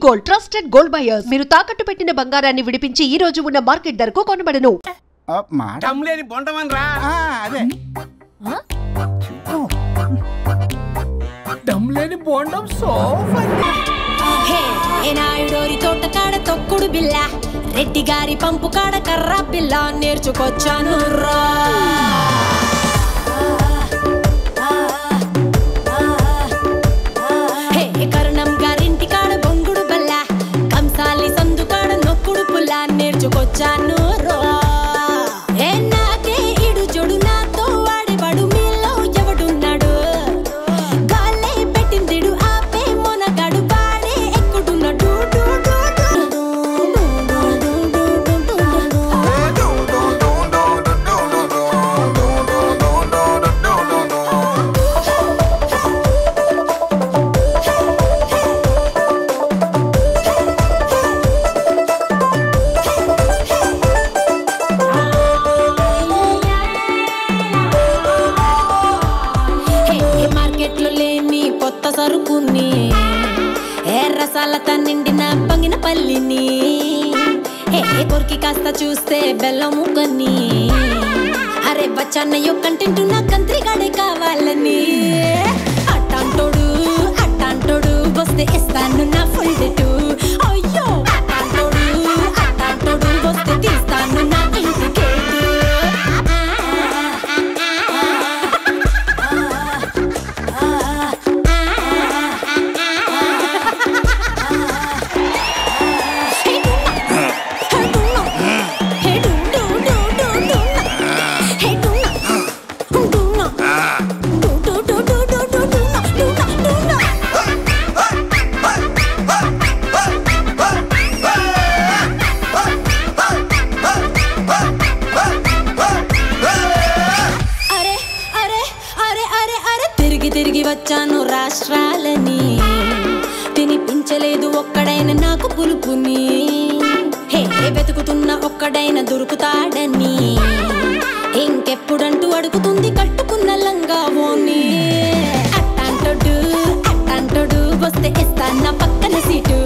Gold trusted gold buyers. మీరు తాకట్టు పెట్టిన బంగారాన్ని విడిపించి ఈ రోజు ఉన్న మార్కెట్ ధరకు కొనబడను. టమ్లేని బొండమన్రా అదే టమ్లేని బొండం సో నాయుడోరి తోట కాడ తొక్కుడు బిల్ల, రెడ్డి గారి పంపు కాడ కర్ర పిల్ల నేర్చుకొచ్చాను రా. కరుణం గారింటి కాడ బొంగుడు బల్ల, కంసాలి సందు కాడ నొక్కుడు పుల్ల నేర్చుకొచ్చాను రా. నాకే ఇడు జోడు నాతో వాడేవాడు మీలో ఎవడున్నాడు, గాలే పెట్టిందిడు ఆపే మొనగాడు వాడే ఎక్కుడున్నాడు. మార్కెట్లో లేని కొత్త సరుకుని, ఎర్రసాలతో నిండిన పంగిన పల్లిని, కొరికి కాస్త చూస్తే బెల్లం ముక్కని, అరే బచ్చన్నయ్యో కంటెంట్ నా కంత్రిగాడే కావాలని. అట్టాంటోడు వస్తే ఇస్తాను నా ఫుల్ డేటు. అయ్యో అట్టాంటోడు వస్తే తీస్తాను నా ఇంటికేటు. తిరిగి వచ్చాను రాష్ట్రాలని, తినిపించలేదు ఒక్కడైన నాకు పులుపుని. వెతుకుతున్న ఒక్కడైన దొరుకుతాడని, ఇంకెప్పుడంటూ అడుగుతుంది కట్టుకున్న లంగా ఓని. అట్టాంటోడు వస్తే ఇస్తాను నా పక్కన సీటు.